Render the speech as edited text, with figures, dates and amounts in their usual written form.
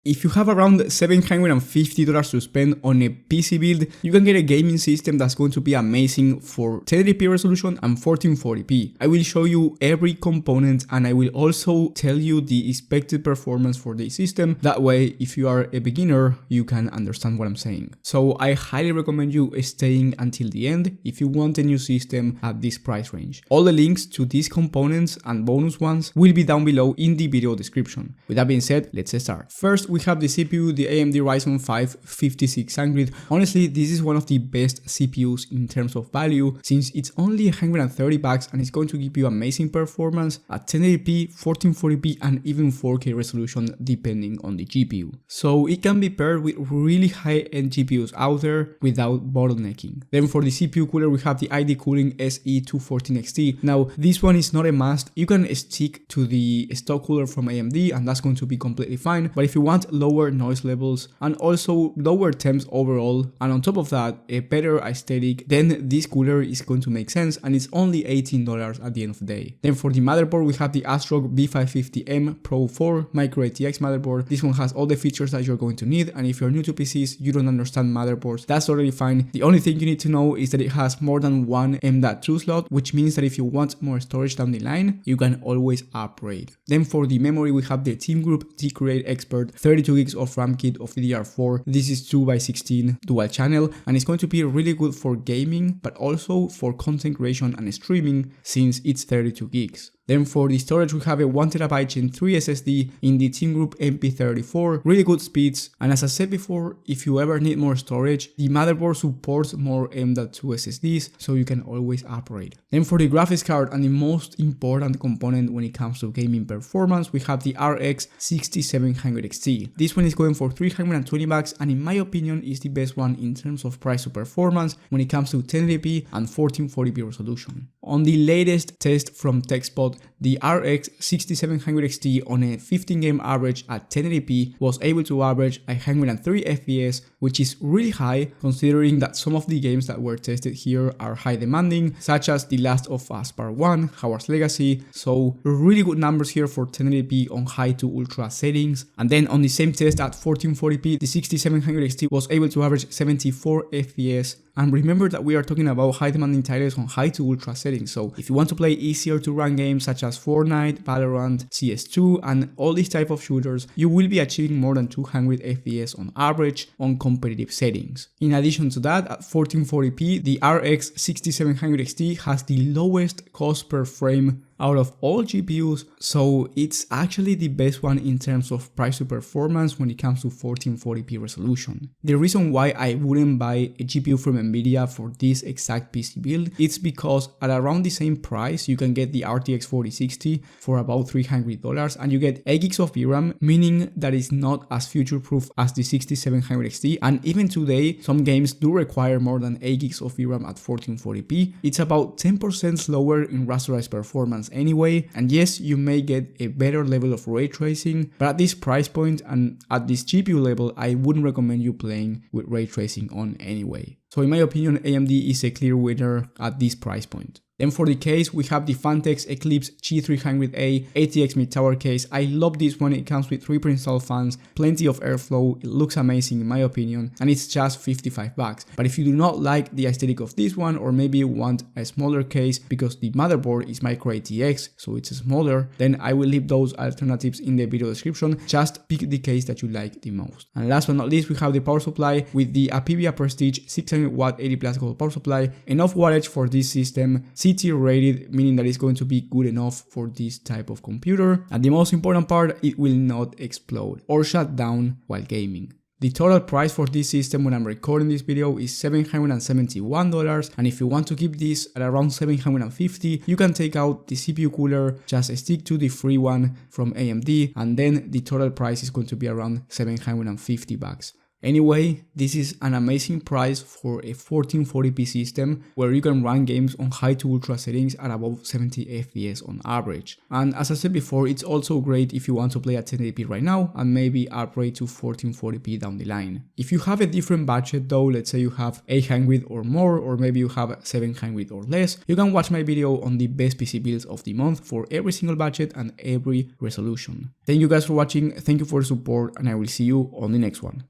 If you have around $750 to spend on a PC build, you can get a gaming system that's going to be amazing for 1080p resolution and 1440p. I will show you every component and I will also tell you the expected performance for the system. That way, if you are a beginner, you can understand what I'm saying. So I highly recommend you staying until the end if you want a new system at this price range. All the links to these components and bonus ones will be down below in the video description. With that being said, let's start. First, we have the CPU, the AMD Ryzen 5 5600. Honestly, this is one of the best CPUs in terms of value since it's only $130 and it's going to give you amazing performance at 1080p, 1440p and even 4K resolution depending on the GPU. So it can be paired with really high-end GPUs out there without bottlenecking. Then for the CPU cooler, we have the ID Cooling SE214XT. Now, this one is not a must. You can stick to the stock cooler from AMD and that's going to be completely fine. But if you want lower noise levels and also lower temps overall, and on top of that a better aesthetic, then this cooler is going to make sense and it's only $18 at the end of the day. Then for the motherboard, we have the ASRock B550M Pro 4 Micro ATX motherboard. This one has all the features that you're going to need, and if you're new to PCs, you don't understand motherboards, that's totally fine. The only thing you need to know is that it has more than one M.2 slot, which means that if you want more storage down the line, you can always upgrade. Then for the memory, we have the Team Group T-Create Expert 32 gigs of RAM kit of DDR4. This is 2x16 dual channel and it's going to be really good for gaming but also for content creation and streaming since it's 32 gigs. Then for the storage, we have a 1TB Gen 3 SSD in the Team Group MP34, really good speeds, and as I said before, if you ever need more storage, the motherboard supports more M.2 SSDs, so you can always upgrade. Then for the graphics card and the most important component when it comes to gaming performance, we have the RX 6700 XT. This one is going for $320 and in my opinion is the best one in terms of price to performance when it comes to 1080p and 1440p resolution. On the latest test from TechSpot, the RX 6700 XT on a 15 game average at 1080p was able to average 103 FPS, which is really high considering that some of the games that were tested here are high demanding, such as The Last of Us Part 1, Hogwarts Legacy, so really good numbers here for 1080p on high to ultra settings. And then on the same test at 1440p, the 6700 XT was able to average 74 FPS. And remember that we are talking about high demanding titles on high to ultra settings, so if you want to play easier to run games such as Fortnite, Valorant, CS2 and all these type of shooters, you will be achieving more than 200 FPS on average on competitive settings. In addition to that, at 1440p, the RX 6700 XT has the lowest cost per frame out of all GPUs, so it's actually the best one in terms of price to performance when it comes to 1440p resolution. The reason why I wouldn't buy a GPU from Nvidia for this exact PC build, it's because at around the same price you can get the RTX 4060 for about $300 and you get 8 gigs of VRAM, meaning that it's not as future-proof as the 6700 XT, and even today some games do require more than 8 gigs of VRAM at 1440p. It's about 10% slower in rasterized performance anyway, and yes, you may get a better level of ray tracing, but at this price point and at this GPU level, I wouldn't recommend you playing with ray tracing on anyway. So in my opinion, AMD is a clear winner at this price point. Then for the case, we have the Fantex Eclipse G300A ATX mid-tower case. I love this one. It comes with 3 pre-installed fans, plenty of airflow. It looks amazing in my opinion, and it's just $55. But if you do not like the aesthetic of this one, or maybe you want a smaller case because the motherboard is Micro ATX, so it's smaller, then I will leave those alternatives in the video description. Just pick the case that you like the most. And last but not least, we have the power supply with the Apivia Prestige 600 watt 80 plus gold power supply. Enough wattage for this system. C-tier rated, meaning that it's going to be good enough for this type of computer. And the most important part, it will not explode or shut down while gaming. The total price for this system when I'm recording this video is $771, and if you want to keep this at around $750, you can take out the CPU cooler, just stick to the free one from AMD, and then the total price is going to be around $750. Anyway, this is an amazing price for a 1440p system where you can run games on high to ultra settings at above 70 FPS on average. And as I said before, it's also great if you want to play at 1080p right now and maybe upgrade to 1440p down the line. If you have a different budget though, let's say you have 800 or more, or maybe you have 700 or less, you can watch my video on the best PC builds of the month for every single budget and every resolution. Thank you guys for watching, thank you for the support, and I will see you on the next one.